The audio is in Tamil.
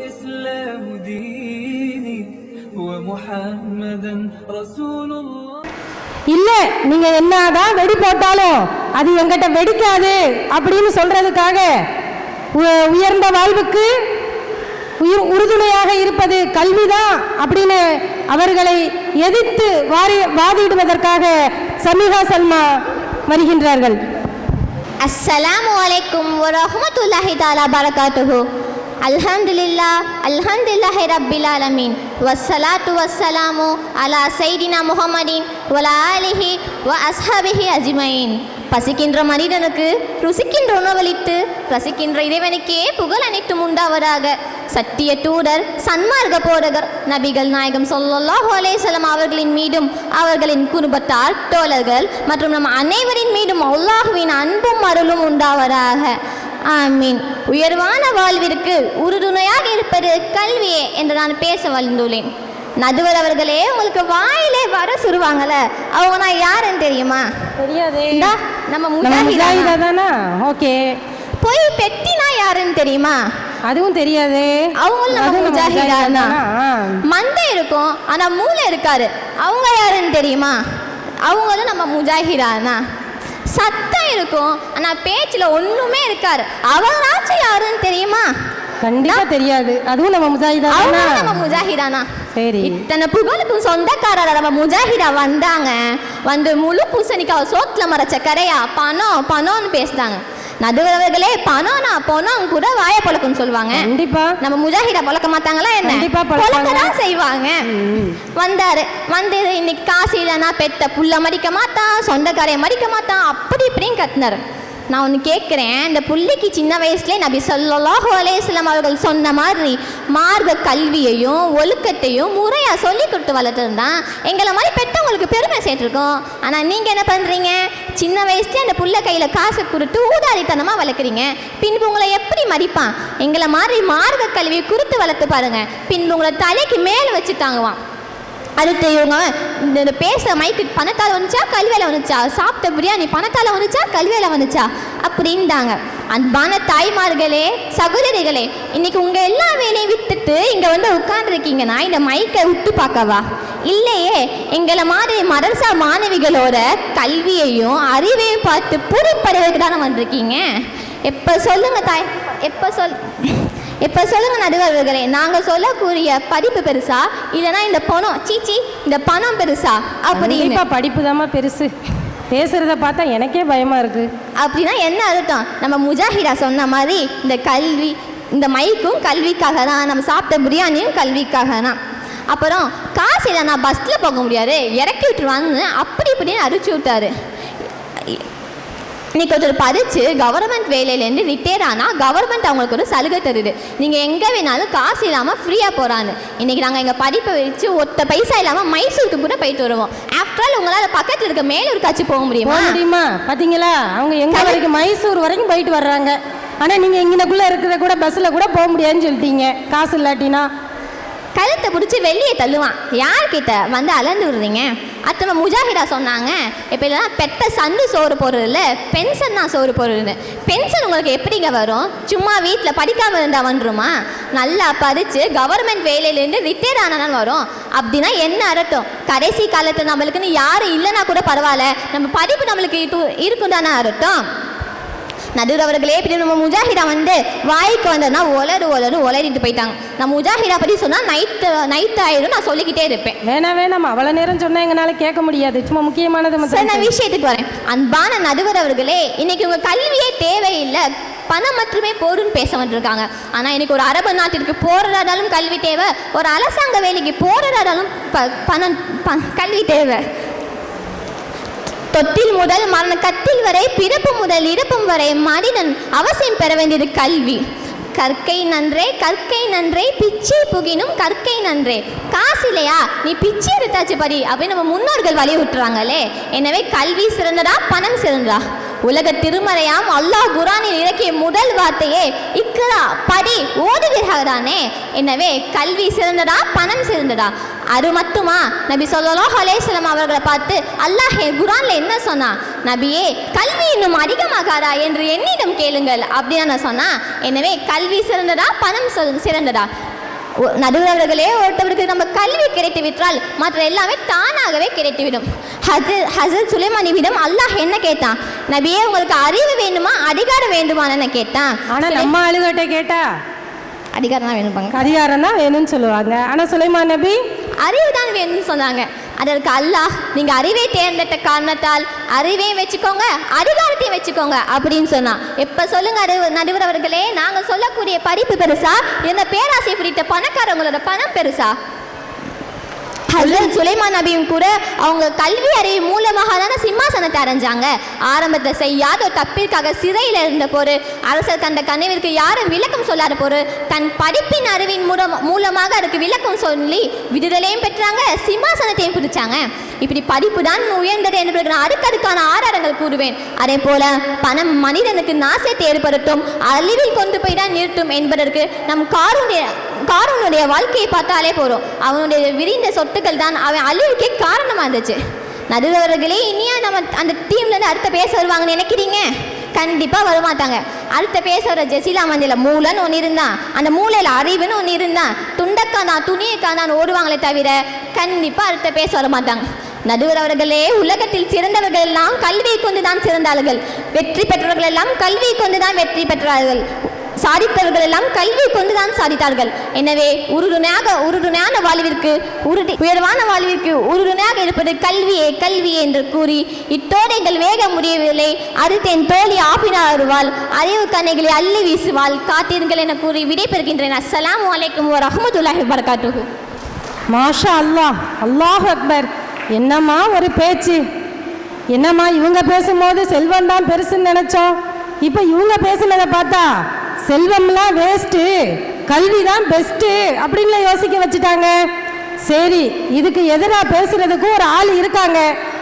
والإسلام ديني ومحمدا رسول الله. இல்லை, நீங்கள் என்னதான் வெடி போட்டாலும் அது எங்கிட்ட வெடிக்காது அப்படின்னு சொல்றதுக்காக உயர்ந்த வாழ்வுக்கு உறுதுணையாக இருப்பது கல்விதான் அப்படின்னு அவர்களை எதிர்த்து வாதிடுவதற்காக சமிகா சல்மா வருகின்றார்கள். அஸ்ஸலாமு அலைக்கும் வரஹ்மத்துல்லாஹி தஆலா பரகாத்துஹு. அல்ஹம்துலில்லாஹி ரப்பில் ஆலமீன் வஸ்ஸலாத்து வஸ்ஸலாமு அலா சையிதினா முஹம்மதின் வலா ஆலிஹி வ அஸ்ஹாபிஹி அஜ்மஈன். பசிக்கின்ற மனிதனுக்கு ருசிக்கின்ற உணவளித்து ரசிக்கின்ற இறைவனுக்கே புகழ் அனைத்தும் உண்டாவதாக. சத்திய தூதர் சன்மார்க்க போதகர் நபிகள் நாயகம் ஸல்லல்லாஹு அலைஹி வஸல்லம் அவர்களின் மீதும் அவர்களின் குடும்பத்தார் தோழர்கள் மற்றும் நம் அனைவரின் மீதும் அல்லாஹ்வின் அன்பும் அருளும் உண்டாவதாக. ஆமீன். உயர்வான வாழ்விற்கு உறுதுணையாக இருப்பது கல்வியே என்று நான் பேச வந்துள்ளேன். நடுவர் அவர்களே, உங்களுக்கு வாயிலே வர சுருவாங்கல்ல, அவங்க நான் யாருன்னு தெரியுமா? தெரியாதே. நம்ம முஜாஹிதா தானா? ஓகே. போய் பெட்டினா யாருன்னு தெரியுமா? அதுவும் தெரியாதே. அவங்களும் நம்ம முஜாஹிதா தான். மண்டை இருக்கும் ஆனா மூளை இருக்காரு, அவங்க யாருன்னு தெரியுமா? அவங்களும் நம்ம முஜாஹிதா தான். சத்தம் இருக்கும் ஆனா பேச்சுல ஒண்ணுமே இருக்காரு, அவங்களாச்சும் யாருன்னு தெரியுமா? கண்டிப்பா தெரியாது. அதுவும் நம்ம முஜாஹிதா தான். நம்ம முஜாஹிதா தான். சரி, இத்தனை புகழுக்கும் சொந்தக்காரர் நம்ம முஜாஹிதா வந்தாங்க. வந்து முழு பூசணிக்காவை சோத்துல மறைச்ச கரையா பணம் பணம்னு பேசுறாங்க. நடுவர்களே, பணம்னா பணம் கூட வாய பழக்கம்னு சொல்லுவாங்க. கண்டிப்பா நம்ம முஜாஹிதா பழக்க மாட்டாங்களா? என்ன பழக்கதான் செய்வாங்க. வந்தாரு, வந்து இன்னைக்கு காசு இல்லைன்னா பெத்த புள்ள மடிக்க மாட்டான், சொந்தக்காரையை மடிக்க மாட்டான், அப்படி இப்படின்னு கத்துனாரு. நான் ஒன்று கேட்குறேன், இந்த புள்ளிக்கு சின்ன வயசுலேயே நபி ஸல்லல்லாஹு அலைஹி வஸல்லம் அவர்கள் சொன்ன மாதிரி மார்க்க கல்வியையும் ஒழுக்கத்தையும் முறையாக சொல்லி கொடுத்து வளர்த்துருந்தான் எங்களை மாதிரி பெற்றவங்களுக்கு பெருமை சேர்த்துருக்கோம். ஆனால் நீங்கள் என்ன பண்ணுறீங்க? சின்ன வயசுலேயே அந்த புள்ள கையில் காசை கொடுத்து ஊதாரித்தனமாக வளர்க்குறீங்க. பின்பு உங்களை எப்படி மதிப்பான்? எங்களை மாதிரி மார்க்க கல்வியை குறித்து வளர்த்து பாருங்க, பின்பு உங்களை தலைக்கு மேலே வச்சு தாங்குவான். அடுத்து இவங்க இந்த பேசுகிற மைக்கு பணத்தால் வந்துச்சா கல்வியில் வந்துச்சா, சாப்பிட்ட பிரியாணி பணத்தால் வந்துச்சா கல்வியில் வந்துச்சா அப்படின்ட்டாங்க. அன்பான தாய்மார்களே, சகோதரிகளே, இன்னைக்கு உங்கள் எல்லா வேலையும் விட்டுட்டு இங்கே வந்து உட்காந்துருக்கீங்கன்னா இந்த மைக்கை விட்டு பார்க்கவா? இல்லையே, எங்களை மாதிரி மதரசா மாணவிகளோட கல்வியையும் அறிவையும் பார்த்து புரிப்படைவதற்கு தானே வந்திருக்கீங்க. எப்போ சொல்லுங்க தாய், எப்போ சொல்லுங்க நடுவர்களே, நாங்கள் சொல்லக்கூடிய படிப்பு பெருசா இல்லைனா இந்த பணம்? சீச்சி, இந்த பணம் பெருசா? அப்படி படிப்பு தாம்மா பெருசு. பேசுறத பார்த்தா எனக்கே பயமா இருக்கு. அப்படின்னா என்ன அர்த்தம்? நம்ம முஜாஹிதா சொன்ன மாதிரி இந்த கல்வி, இந்த மைக்கும் கல்விக்காக தான், நம்ம சாப்பிட்ட பிரியாணியும் கல்விக்காக தான். அப்புறம் காசு இல்லைனா பஸ்ஸில் போக முடியாது, இறக்கி விட்டுருவான்னு அப்படி இப்படின்னு அடிச்சு விட்டாரு. இன்னைக்கு ஒருத்தர் படித்து கவர்மெண்ட் வேலையிலேருந்து ரிட்டையர் ஆனால் கவர்மெண்ட் அவங்களுக்கு ஒரு சலுகை தருது, நீங்கள் எங்கே வேணாலும் காசு இல்லாமல் ஃப்ரீயாக போகிறான்னு. இன்றைக்கி நாங்கள் எங்கள் படிப்பை வச்சு ஒத்த பைசா இல்லாமல் மைசூருக்கு கூட போயிட்டு வருவோம். ஆஃப்டர் ஆல் உங்களால் பக்கத்தில் இருக்க மேலூருக்காச்சும் போக முடியுமா? பார்த்தீங்களா, அவங்க எங்கே வரைக்கும் மைசூர் வரைக்கும் போயிட்டு வர்றாங்க. ஆனால் நீங்கள் இங்கனக்குள்ளே இருக்கிற கூட பஸ்ஸில் கூட போக முடியாதுன்னு சொல்லிட்டீங்க. காசு இல்லாட்டினா கழுத்தை பிடிச்சி வெளியே தள்ளுவான். யார்கிட்ட வந்து அளந்து விடுறீங்க? அத்தனை முஜாஹிதா சொன்னாங்க, இப்போ இல்லைனா பெத்த சந்து சோறு போடுறது இல்லை, பென்ஷன் தான் சோறு போடுறது. பென்ஷன் உங்களுக்கு எப்படிங்க வரும்? சும்மா வீட்டில் படிக்காமல் இருந்தால் வந்துருமா? நல்லா படித்து கவர்மெண்ட் வேலையிலேருந்து ரிட்டையர் ஆனால் வரும். அப்படின்னா என்ன அர்த்தம்? கடைசி காலத்தில் நம்மளுக்குன்னு யாரும் இல்லைன்னா கூட பரவாயில்ல, நம்ம படிப்பு நம்மளுக்கு இருக்கும் தானே அர்த்தம். நடுவர்களே, இப்படி நம்ம முஜாஹிதா வந்து வாய்க்கு வந்ததுன்னா ஒலரிட்டு போயிட்டாங்க. நான் முஜாஹிதா பற்றி சொன்னால் நைட்டு ஆயிடும், நான் சொல்லிக்கிட்டே இருப்பேன். வேணாம் அவ்வளோ நேரம் சொன்னால் எங்களால் கேட்க முடியாது. சும்மா முக்கியமானது சார், நான் விஷயத்துக்கு வரேன். அன்பான நடுவர் அவர்களே, இன்னைக்கு உங்கள் கல்வியே தேவையில்லை, பணம் மட்டுமே போருன்னு பேச வந்துருக்காங்க. ஆனால் இன்னைக்கு ஒரு அரபு நாட்டிற்கு போகிறதாலும் கல்வி தேவை, ஒரு அரசாங்க வேலைக்கு போகிறதாலும் கல்வி தேவை. தொட்டில் முதல் மரண கட்டில் வரை, பிறப்பு முதல் இறப்பும் வரை மனிதன் அவசியம் பெற வேண்டியது கல்வி. கற்கை நன்றே பிச்சை புகினும் கற்கை நன்றே. காசு இல்லையா, நீ பிச்சை எடுத்தாச்சு படி அப்படின்னு நம்ம முன்னோர்கள் வலியுறுத்துறாங்களே. எனவே கல்வி சிறந்ததா பணம் சிறந்ததா? உலக திருமறையாம் அல்லாஹ் குரானில் இறக்கிய முதல் வார்த்தையே இக்ரா, படி, ஓதுவீர்கள் தானே. எனவே கல்வி சிறந்ததா பணம் சிறந்ததா? அது மட்டுமா? நபி ஸல்லல்லாஹு அலைஹி வஸல்லம் அவர்களை பார்த்து அல்லாஹ் குரான்ல என்ன சொன்னா? நபியே, கல்வி இன்னும் அதிகமாகாதா என்று என்னிடம் கேளுங்கள் அப்படின்னு நான் சொன்னா. எனவே கல்வி சிறந்ததா பணம் சிறந்ததா? நடுவர்களே, ஒருத்தவருக்கு நம்ம கல்வி கிடைத்து விட்டால் மற்ற எல்லாமே தானாகவே கிடைத்துவிடும். ஹசரத் சுலைமானிடம் அல்லாஹ் என்ன கேட்டான்? நபியே, உங்களுக்கு அறிவு வேண்டுமா அதிகாரம் வேண்டுமான்னு கேட்டான். ஆனா நம்ம ஆளுகிட்ட கேட்டா அதிகாரம் தான் வேணும்பாங்க, அதிகாரம் தான் வேணும்னு சொல்லுவாங்க. ஆனா சுலைமான் நபி அறிவு தான் வேணும்னு சொன்னாங்க. அதற்கு அல்லாஹ், நீங்க அறிவை தேர்ந்தெடுத்த காரணத்தால் அறிவையும் வச்சுக்கோங்க அதிகாரத்தையும் வச்சுக்கோங்க அப்படின்னு சொன்னா. எப்ப சொல்லுங்க நடுவர் அவர்களே, நாங்க சொல்லக்கூடிய படிப்பு பெருசா, இந்த பேராசை பிடித்த பணக்காரங்களோட பணம் பெருசா? ஹஜ்ரத் சுலைமான் நபியும் கூட அவங்க கல்வி அறிவு மூலமாக தானே சிம்மாசனத்தை அடைஞ்சாங்க. ஆரம்பத்தில் செய்யாத ஒரு தப்பிற்காக சிறையில் இருந்த போது அரசர் கண்ட கனவிற்கு யாரும் விளக்கம் சொல்லாத போது தன் படிப்பின் அறிவின் மூலமாக அதுக்கு விளக்கம் சொல்லி விடுதலையும் பெற்றாங்க, சிம்மாசனத்தையும் பிடிச்சாங்க. இப்படி படிப்பு தான் உயர்ந்தது என்று நான் அடுக்கடுக்கான ஆதாரங்கள் கூறுவேன். அதே போல பணம் மனிதனுக்கு நாசத்தை ஏற்படுத்தும், அழிவில் கொண்டு போய் தான் நிறுத்தும் என்பதற்கு நம் காரூனுடைய வாழ்க்கையை பார்த்தாலே போறோம். அவனுடைய விரிந்த சொத்துக்கள் தான் அவன் அழிவுக்கே காரணமாக இருந்துச்சு. நடுவர்களே, இனியா நம்ம அந்த டீம்லேருந்து அடுத்த பேச வருவாங்கன்னு நினைக்கிறீங்க? கண்டிப்பாக வரமாட்டாங்க. அடுத்த பேச வர ஜெசிலா மந்தியில் மூளைன்னு ஒன்று இருந்தான், அந்த மூளையில் அறிவுன்னு ஒன்று இருந்தான், துண்டக்காதான் துணியக்காதான் ஓடுவாங்களே தவிர கண்டிப்பாக அடுத்த பேச வரமாட்டாங்க. நடுவர் அவர்களே, உலகத்தில் சிறந்தவர்கள் எல்லாம் கல்வியை கொண்டுதான் சிறந்தார்கள், வெற்றி பெற்றவர்கள் எல்லாம் கல்வியை கொண்டுதான் வெற்றி பெற்றார்கள், சாதித்தவர்கள் எல்லாம் கல்வி கொண்டுதான் சாதித்தார்கள். எனவே உறுதுணையான வாழ்விற்கு உயர்வான வாழ்விற்கு உறுதுணையாக இருப்பது கல்வியே கல்வியே என்று கூறி இத்தோடு எங்கள் வேக முடியவில்லை. அடுத்து என் தோழி ஆபினா வருவாள், அறிவு கண்ணைகளை அள்ளி வீசுவாள், காத்தீர்கள் என கூறி விடைபெறுகின்றேன். அஸ்ஸலாமு அலைக்கும் வரஹ்மத்துல்லாஹி வபரகாத்துஹு. மாஷா அல்லாஹ், அல்லாஹ் அக்பர். என்னம்மா ஒரு பேச்சு! என்னம்மா இவங்க பேசும்போது செல்வம் தான் பெருசுன்னு நினைச்சோம், இப்போ இவங்க பேசுனதை பார்த்தா செல்வம்லாம் வேஸ்ட்டு, கல்வி தான் பெஸ்ட்டு அப்படின்னு யோசிக்க வச்சுட்டாங்க. சரி, இதுக்கு எதிராக பேசுறதுக்கும் ஒரு ஆள் இருக்காங்க.